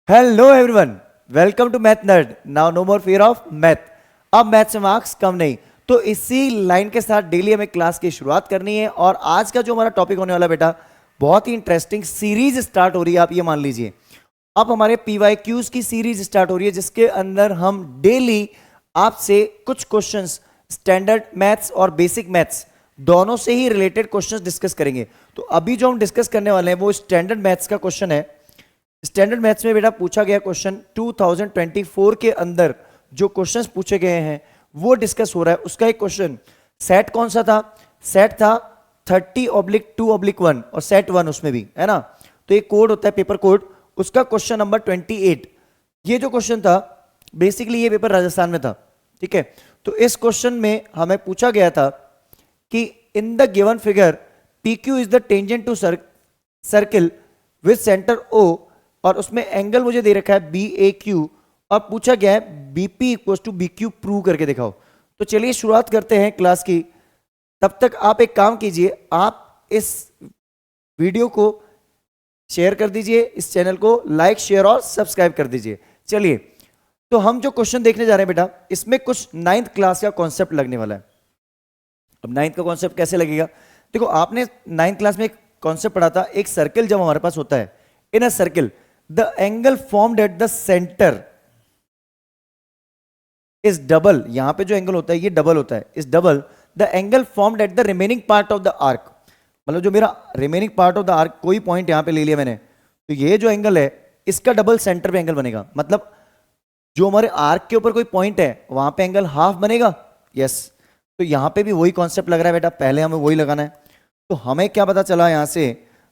Hello everyone, welcome to math nerd. Now no more fear of math. अब math से marks कम नहीं, तो इसी लाइन के साथ डेली हमें क्लास की शुरुआत करनी है। और आज का जो हमारा टॉपिक होने वाला बेटा, बहुत ही इंटरेस्टिंग सीरीज स्टार्ट हो रही है। आप ये मान लीजिए, अब हमारे पीवाईक्यूज की सीरीज स्टार्ट हो रही है, जिसके अंदर हम डेली आपसे कुछ क्वेश्चंस स्टैंडर्ड मैथ्स और बेसिक मैथ्स दोनों से ही रिलेटेड क्वेश्चंस डिस्कस करेंगे। तो अभी जो हम डिस्कस करने वाले हैं वो स्टैंडर्ड मैथ्स का क्वेश्चन है। स्टैंडर्ड मैथ्स में बेटा पूछा गया क्वेश्चन 2024 के अंदर जो क्वेश्चंस पूछे गए हैं वो डिस्कस हो रहा है। उसका एक क्वेश्चन, सेट कौन सा था? सेट था 30/2/1 और सेट 1 उसमें भी है ना। तो एक कोड होता है पेपर कोड, उसका क्वेश्चन नंबर 28। ये जो क्वेश्चन था बेसिकली ये पेपर राजस्थान में था, ठीक है। तो इस क्वेश्चन में हमें पूछा गया था कि in the given figure P Q is the tangent to circle with centre O, और उसमें एंगल मुझे दे रखा है बी ए क्यू, और पूछा गया है BP equal to B Q prove करके दिखाओ। तो चलिए शुरुआत करते हैं क्लास की। तब तक आप एक काम कीजिए, आप इस वीडियो को शेयर कर दीजिए, इस चैनल को लाइक शेयर और सब्सक्राइब कर दीजिए। चलिए, तो हम जो क्वेश्चन देखने जा रहे हैं बेटा, इसमें कुछ 9th क्लास का कॉन्सेप्ट लगने वाला है। अब 9th का कॉन्सेप्ट कैसे लगेगा? देखो, आपने 9th क्लास में एक कॉन्सेप्ट पढ़ा था, एक सर्किल जब हमारे पास होता है, in a circle the angle formed at the center is double। यहां पे जो एंगल होता है ये डबल होता है, इस double the angle formed at the remaining part of the arc। मतलब जो मेरा remaining part of the arc, कोई पॉइंट यहां पे ले लिया मैंने, तो ये जो एंगल है इसका डबल सेंटर पे एंगल बनेगा। मतलब जो हमारे आर्क के ऊपर कोई पॉइंट है वहां पे एंगल हाफ बनेगा। यस, तो यहां पे भी वही कॉन्सेप्ट लग रहा है बेटा, पहले हमें वही लगाना है। तो हमें क्या पता चला यहां से?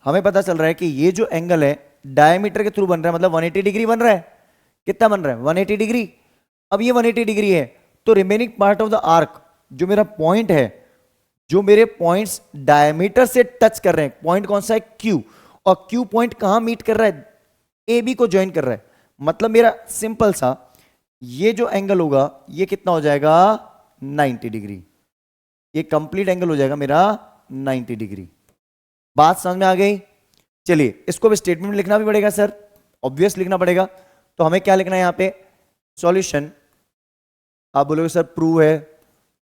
हमें पता चल रहा है कि ये जो एंगल है डायमीटर के थ्रू बन रहा है, मतलब 180 डिग्री बन रहा है। कितना बन रहा है? 180 डिग्री। अब ये 180 डिग्री है, तो remaining part of the arc, जो मेरा पॉइंट है, जो मेरे पॉइंट्स डायमीटर से टच कर रहे हैं, पॉइंट कौन सा है? क्यू। और क्यू पॉइंट कहां मीट कर रहा है? ए बी को ज्वाइन कर रहा है। मतलब मेरा सिंपल सा ये जो एंगल होगा ये कितना हो जाएगा? 90 डिग्री। ये कंप्लीट एंगल हो जाएगा मेरा 90 डिग्री। बात समझ में आ गई? चलिए, इसको भी स्टेटमेंट में लिखना भी पड़ेगा सर, ऑब्वियस लिखना पड़ेगा। तो हमें क्या लिखना है यहाँ पे? सॉल्यूशन। आप बोलोगे सर प्रूव है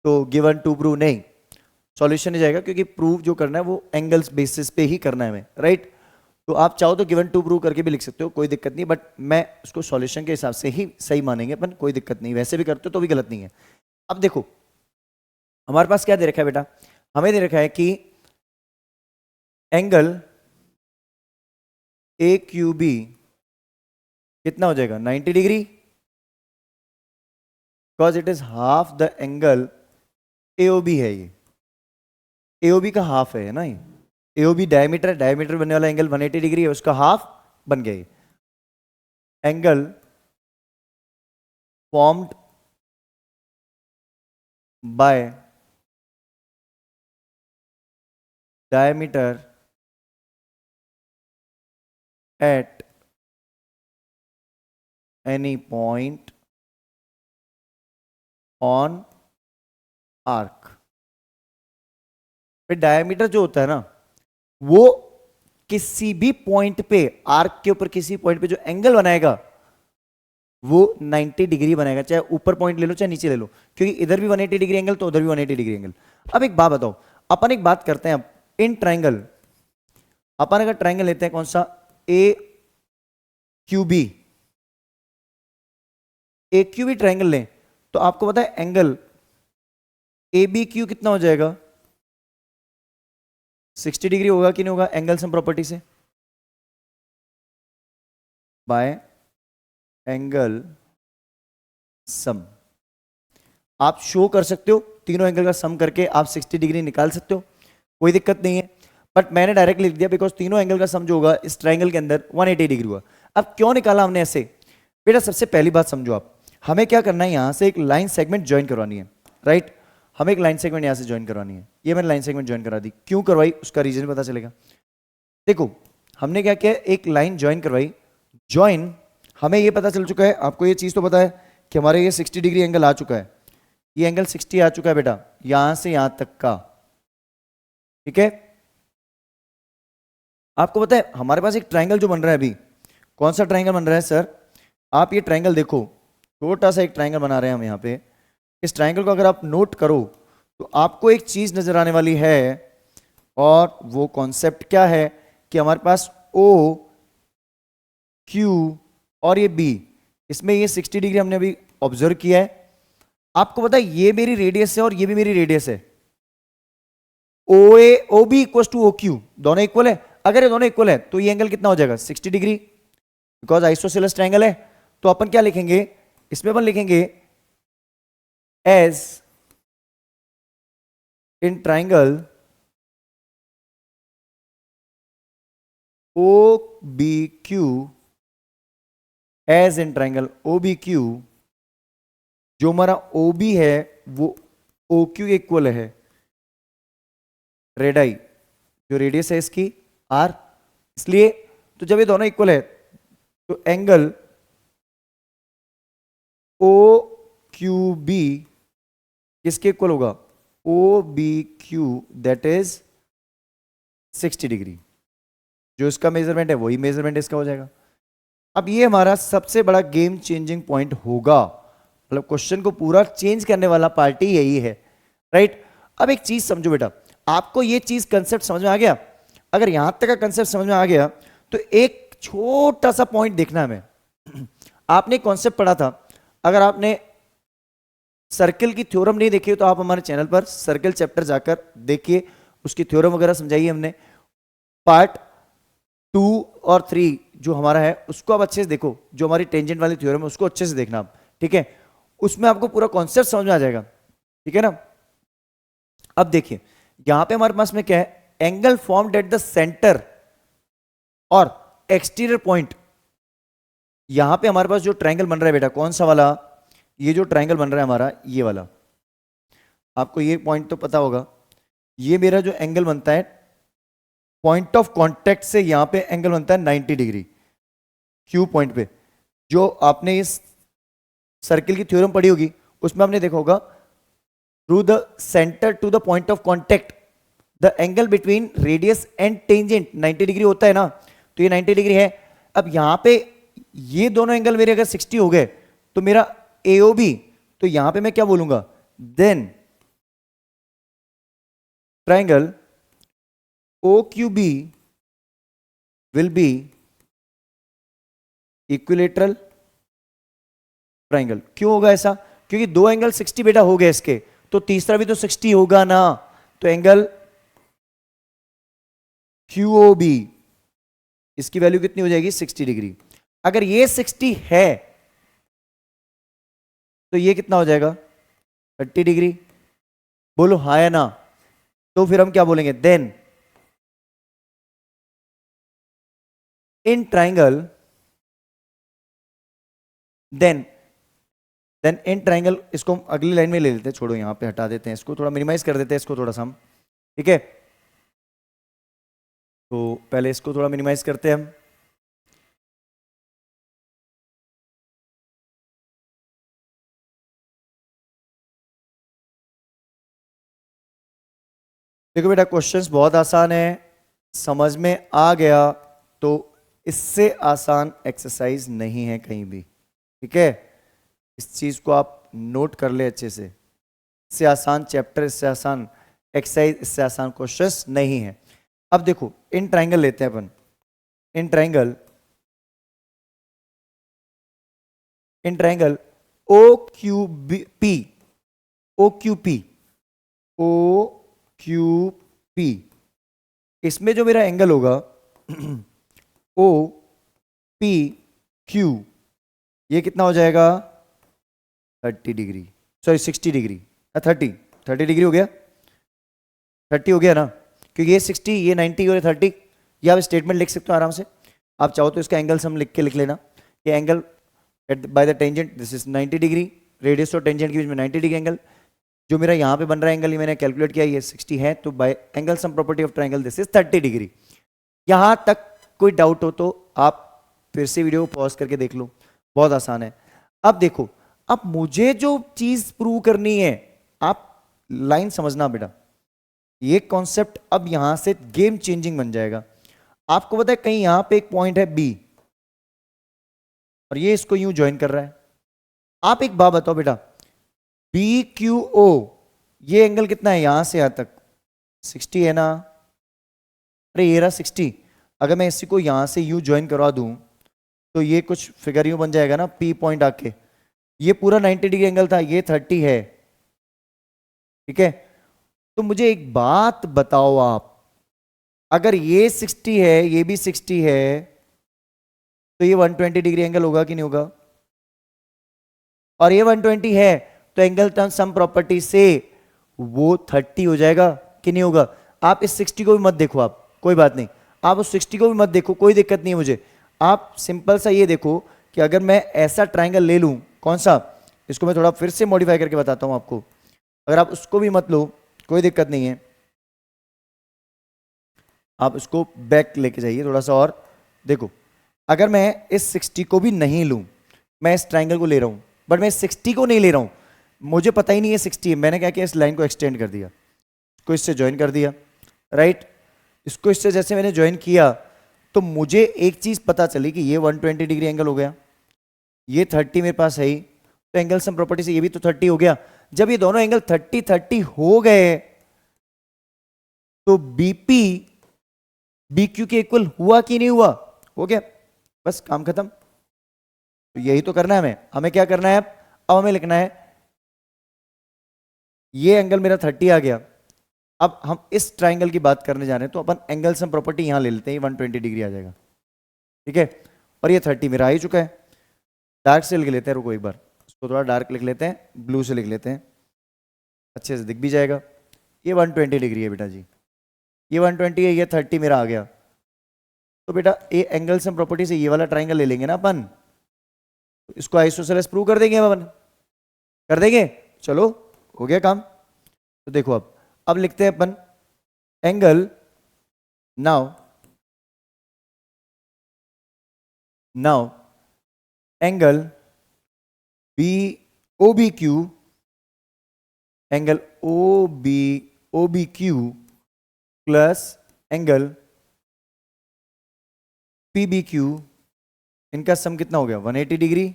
तो गिवन टू प्रूव, नहीं, सॉल्यूशन ही जाएगा, क्योंकि प्रूव जो करना है वो एंगल्स बेसिस पे ही करना है हमें, राइट। तो आप चाहो तो गिवन टू प्रूव करके भी लिख सकते हो, कोई दिक्कत नहीं, बट मैं उसको सॉल्यूशन के हिसाब से ही सही मानेंगे अपन, कोई दिक्कत नहीं। वैसे भी करते हो तो भी गलत नहीं है। अब देखो, हमारे पास क्या दे रखा है बेटा? हमें दे रखा है कि एंगल ए क्यू बी कितना हो जाएगा? 90 degree, because it is half the angle AOB है। ये एओबी का हाफ है ना। ये एओबी डायमीटर, डायमीटर बनने वाला एंगल 180 डिग्री है, उसका हाफ बन गया। ये angle formed by diameter at any point on arc. Diameter जो होता है ना, वो किसी भी पॉइंट पे, आर्क के ऊपर किसी पॉइंट पे जो एंगल बनाएगा वो 90 डिग्री बनाएगा, चाहे ऊपर पॉइंट ले लो चाहे नीचे ले लो, क्योंकि इधर भी 180 डिग्री एंगल तो उधर भी 180 डिग्री एंगल। अब एक बात बताओ, अपन एक बात करते हैं अब इन ट्राइंगल। अपन अगर ट्राइंगल लेते हैं कौन सा? ए क्यू बी। ए क्यू बी ट्राइंगल लें तो आपको पता है एंगल ए बी क्यू कितना हो जाएगा? 60 डिग्री होगा कि नहीं होगा? एंगल सम प्रॉपर्टी से, बाय एंगल सम आप शो कर सकते हो, तीनों एंगल का सम करके आप 60 डिग्री निकाल सकते हो, कोई दिक्कत नहीं है। बट मैंने डायरेक्ट लिख दिया बिकॉज तीनों एंगल का सम जो होगा इस ट्राइंगल के अंदर 180 डिग्री हुआ। अब क्यों निकाला हमने ऐसे? बेटा सबसे पहली बात समझो आप, हमें क्या करना है, यहां से एक लाइन सेगमेंट ज्वाइन करवानी है, राइट। हमें एक लाइन सेगमेंट यहां से ज्वाइन करवानी है। ये मैंने लाइन सेगमेंट ज्वाइन करा दी, क्यों करवाई उसका रीजन पता चलेगा। देखो, हमने क्या किया, एक लाइन ज्वाइन करवाई। ज्वाइन, हमें ये पता चल चुका है, आपको ये चीज तो पता है कि हमारे ये 60 डिग्री एंगल आ चुका है, ये एंगल 60 आ चुका है बेटा, यहां से यहां तक का, ठीक है। आपको पता है हमारे पास एक ट्राइंगल जो बन रहा है अभी, कौन सा ट्राइंगल बन रहा है सर? आप ये ट्रायंगल देखो, छोटा सा एक ट्रायंगल बना रहे हैं हम यहाँ पे। इस ट्रायंगल को अगर आप नोट करो तो आपको एक चीज नजर आने वाली है, और वो कॉन्सेप्ट क्या है कि हमारे पास ओ, क्यू और ये बी, इसमें ये 60 डिग्री हमने अभी ऑब्जर्व किया है। आपको पता है ये मेरी रेडियस है और ये भी मेरी रेडियस है। O A O B equal to O Q, दोनों इक्वल है। अगर ये दोनों इक्वल है तो ये एंगल कितना हो जाएगा 60 डिग्री, बिकॉज आइसोसेलेस ट्रायंगल है। तो अपन क्या लिखेंगे इसमें, अपन लिखेंगे as in triangle O B Q, as in triangle O B Q, जो हमारा ओ बी है वो ओ क्यू इक्वल है रेडाई, जो रेडियस है इसकी आर। इसलिए तो जब ये दोनों इक्वल है तो एंगल ओ क्यू बी किसके इक्वल होगा, O B Q, that is 60 degree. जो इसका मेजरमेंट है वही मेजरमेंट इसका हो जाएगा। अब ये हमारा सबसे बड़ा गेम चेंजिंग पॉइंट होगा, मतलब क्वेश्चन को पूरा चेंज करने वाला पार्टी यही है, राइट। अब एक चीज समझो बेटा, आपको ये चीज कंसेप्ट समझ में आ गया? अगर यहां तक का कंसेप्ट समझ में आ गया तो एक छोटा सा पॉइंट देखना है हमें। आपने कॉन्सेप्ट पढ़ा था, अगर आपने सर्किल की थ्योरम नहीं देखी तो आप हमारे चैनल पर सर्किल चैप्टर जाकर देखिए, उसकी थ्योरम वगैरह समझाई हमने। पार्ट 2 और 3 जो हमारा है उसको आप अच्छे से देखो, जो हमारी टेंजेंट वाली थ्योरम है उसको अच्छे से देखना आप, ठीक है। उसमें आपको पूरा कॉन्सेप्ट समझ में आ जाएगा, ठीक है ना। अब देखिए यहां पे हमारे पास में क्या है, angle formed at the centre और एक्सटीरियर पॉइंट। यहां पे हमारे पास जो ट्रायंगल बन रहा है बेटा, कौन सा वाला, ये जो ट्रायंगल बन रहा है हमारा ये वाला, आपको ये पॉइंट तो पता होगा। ये मेरा जो एंगल बनता है पॉइंट ऑफ कांटेक्ट से यहां पे एंगल बनता है 90 डिग्री क्यू पॉइंट पे। जो आपने इस सर्किल की थ्योरम पढ़ी होगी उसमें आपने देखा होगा, through the centre to the point of contact the angle between radius and tangent 90 degree होता है ना, तो ये 90 डिग्री है। अब यहां पे ये दोनों एंगल मेरे अगर 60 हो गए तो मेरा AOB, तो यहां पे मैं क्या बोलूंगा, then triangle OQB will be equilateral triangle. क्यों होगा ऐसा, क्योंकि दो एंगल 60 बेटा हो गए इसके, तो तीसरा भी तो 60 होगा ना। तो एंगल QOB इसकी वैल्यू कितनी हो जाएगी 60 डिग्री। अगर ये 60 है तो ये कितना हो जाएगा 30 डिग्री। बोलो हाँ या ना। तो फिर हम क्या बोलेंगे, then in triangle, then in triangle, इसको हम अगली लाइन में ले लेते हैं, छोड़ो यहां पे हटा देते हैं इसको, थोड़ा मिनिमाइज कर देते हैं इसको थोड़ा सा हम, ठीक है। तो पहले इसको थोड़ा मिनिमाइज करते हैं हम। देखो बेटा क्वेश्चंस बहुत आसान है, समझ में आ गया तो इससे आसान एक्सरसाइज नहीं है कहीं भी, ठीक है। इस चीज को आप नोट कर ले अच्छे से, इससे आसान चैप्टर, इससे आसान एक्सरसाइज, इससे आसान क्वेश्चंस नहीं है। अब देखो इन ट्रायंगल लेते हैं अपन, in triangle O Q P, O Q P, O Q P, इसमें जो मेरा एंगल होगा ओ पी क्यू, ये कितना हो जाएगा 30 डिग्री, सॉरी 60 डिग्री, 30 डिग्री हो गया, 30 हो गया ना, क्योंकि ये 60, ये 90 और ये 30। ये आप स्टेटमेंट लिख सकते हो आराम से, आप चाहो तो इसका एंगल हम लिख लेना, ये angle at by the tangent this is 90 degree, radius और टेंजेंट के बीच में 90 डिग्री एंगल। जो मेरा यहाँ पे बन रहा है एंगल, ये मैंने कैलकुलेट किया, ये 60 है, तो bye angle sum property of triangle this is 30 degree. यहां तक कोई डाउट हो तो आप फिर से वीडियो को पॉज करके देख लो, बहुत आसान है। अब देखो, अब मुझे जो चीज प्रूव करनी है, आप लाइन समझना बेटा, ये कॉन्सेप्ट अब यहां से गेम चेंजिंग बन जाएगा। आपको पता है कहीं यहां पे एक पॉइंट है B, और ये इसको यूं ज्वाइन कर रहा है। आप एक बात बताओ बेटा, बी क्यू ओ, ये एंगल कितना है यहां से यहां तक? 60 है ना? अरे ये रहा 60। अगर मैं इसी को यहां से यूं ज्वाइन करवा दूं तो ये कुछ फिगर यूं बन जाएगा ना, पी पॉइंट आके। ये पूरा 90 डिग्री एंगल था, ये 30 है, ठीक है। तो मुझे एक बात बताओ आप, अगर ये 60 है, ये भी 60 है, तो ये 120 डिग्री एंगल होगा कि नहीं होगा? और ये 120 है तो एंगल टर्न सम प्रॉपर्टी से वो 30 हो जाएगा कि नहीं होगा? आप इस 60 को भी मत देखो, आप कोई बात नहीं, आप उस 60 को भी मत देखो, कोई दिक्कत नहीं है मुझे। आप सिंपल सा ये देखो कि अगर मैं ऐसा ट्राइंगल ले लूं, कौन सा, इसको मैं थोड़ा फिर से मॉडिफाई करके बताता हूं आपको। अगर आप उसको भी मत लो, कोई दिक्कत नहीं है, आप इसको बैक लेके जाइए थोड़ा सा और देखो। अगर मैं इस 60 को भी नहीं लूं, मैं इस ट्राइंगल को ले रहा हूं, बट मैं 60 को नहीं ले रहा हूं, मुझे पता ही नहीं है 60 है, मैंने क्या किया, इस लाइन को एक्सटेंड कर दिया, इसको इससे ज्वाइन कर दिया, राइट। इसको इससे जैसे मैंने ज्वाइन किया तो मुझे एक चीज पता चली कि ये 120 डिग्री एंगल हो गया, ये 30 मेरे पास है ही, तो एंगल सम प्रॉपर्टी से ये भी तो 30 हो गया। जब ये दोनों एंगल 30-30 हो गए तो बीपी बीक्यू के इक्वल हुआ कि नहीं हुआ? हो गया, बस काम खत्म। तो यही तो करना है हमें। हमें क्या करना है अब हमें लिखना है ये एंगल मेरा 30 आ गया। अब हम इस ट्राइंगल की बात करने जा रहे हैं, तो अपन एंगल सम प्रॉपर्टी यहां ले लेते हैं, 120 डिग्री आ जाएगा, ठीक है। और ये 30 मेरा आ ही चुका है। डार्क से लिख लेते हैं, रुको एक बार इसको थोड़ा डार्क लिख लेते हैं, ब्लू से लिख लेते हैं, अच्छे से दिख भी जाएगा। ये 120 डिग्री है बेटा जी, ये 120 है, ये 30 मेरा आ गया। तो बेटा ये एंगल सम प्रॉपर्टी से ये वाला ट्राइंगल ले लेंगे ना अपन, तो इसको आइसोसेलेस प्रूव कर देंगे अपन, कर देंगे। चलो हो गया काम। तो देखो अब लिखते हैं अपन angle, now angle B O B Q, angle O B Q plus angle P B Q, इनका सम कितना हो गया? 180 डिग्री,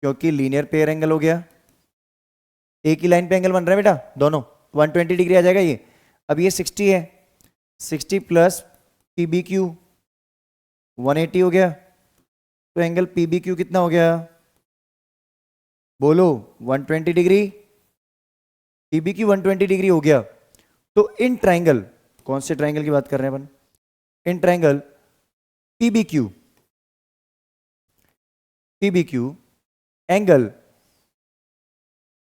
क्योंकि लीनियर पेयर एंगल हो गया, एक ही लाइन पे एंगल बन रहा है बेटा दोनों, 120 डिग्री आ जाएगा ये। अब ये 60 है, 60 प्लस पी बी क्यू 180 हो गया, तो एंगल पी बी क्यू कितना हो गया? बोलो 120 degree, P B Q 120 degree हो गया। तो इन ट्राइंगल, कौन से ट्राइंगल की बात कर रहे हैं अपन? In triangle P B Q angle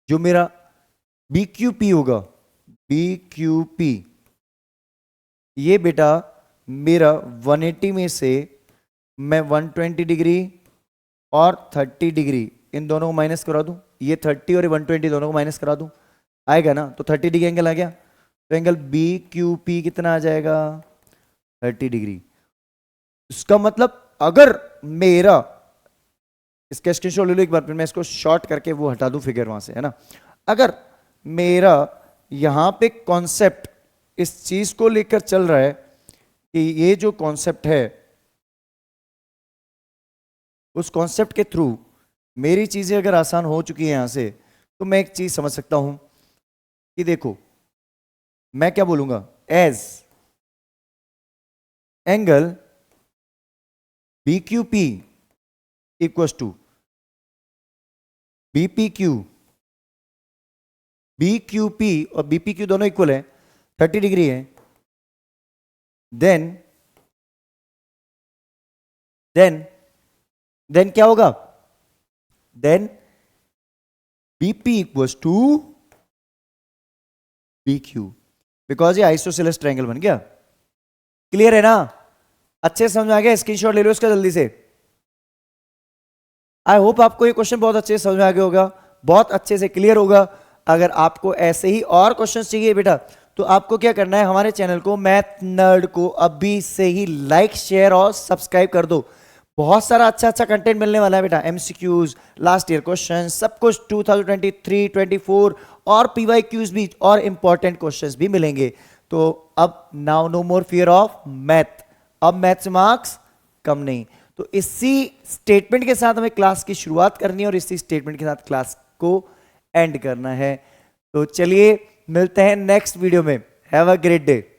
जो मेरा बी क्यू पी होगा, बी क्यू पी, ये बेटा मेरा 180 में से मैं 120 डिग्री और 30 डिग्री इन दोनों को माइनस करा दूं, ये 30 और 120 दोनों को माइनस करा दूं, आएगा ना? तो 30 डिग्री एंगल आ गया, तो एंगल बी क्यू पी कितना आ जाएगा? 30 डिग्री। इसका मतलब अगर मेरा, इसका स्क्रीनशॉट ले लो एक बार, फिर मैं इसको शॉर्ट करके वो हटा दूं फिगर वहां से, है ना। अगर मेरा यहां पे कॉन्सेप्ट इस चीज को लेकर चल रहा है कि ये जो कॉन्सेप्ट है, उस कॉन्सेप्ट के थ्रू मेरी चीजें अगर आसान हो चुकी है यहां से, तो मैं एक चीज समझ सकता हूं कि देखो मैं क्या बोलूंगा, as angle B Q P equals to BP Q, B Q P और बीपी क्यू दोनों इक्वल है, 30 डिग्री है, देन क्या होगा? Then BP equals to B Q, because ये आइसोसेलेस ट्रायंगल बन गया। क्लियर है ना? अच्छे से समझ में आ गया? स्क्रीनशॉट ले लो इसका जल्दी से। आई होप आपको ये क्वेश्चन बहुत अच्छे से समझ में आ गया होगा, बहुत अच्छे से क्लियर होगा। अगर आपको ऐसे ही और क्वेश्चंस चाहिए बेटा, तो आपको क्या करना है, हमारे चैनल को मैथ नर्ड को अभी से ही लाइक शेयर और सब्सक्राइब कर दो। बहुत सारा अच्छा कंटेंट मिलने वाला है बेटा, एमसीक्यूज, लास्ट ईयर क्वेश्चन, सब कुछ 2023, 24 और पीवाईक्यूज भी, और इंपॉर्टेंट क्वेश्चंस भी मिलेंगे। तो अब now no more fear of math, अब मैथ्स मार्क्स कम नहीं। तो इसी स्टेटमेंट के साथ हमें क्लास की शुरुआत करनी है और इसी स्टेटमेंट के साथ क्लास को एंड करना है। तो चलिए मिलते हैं नेक्स्ट वीडियो में। Have a great day.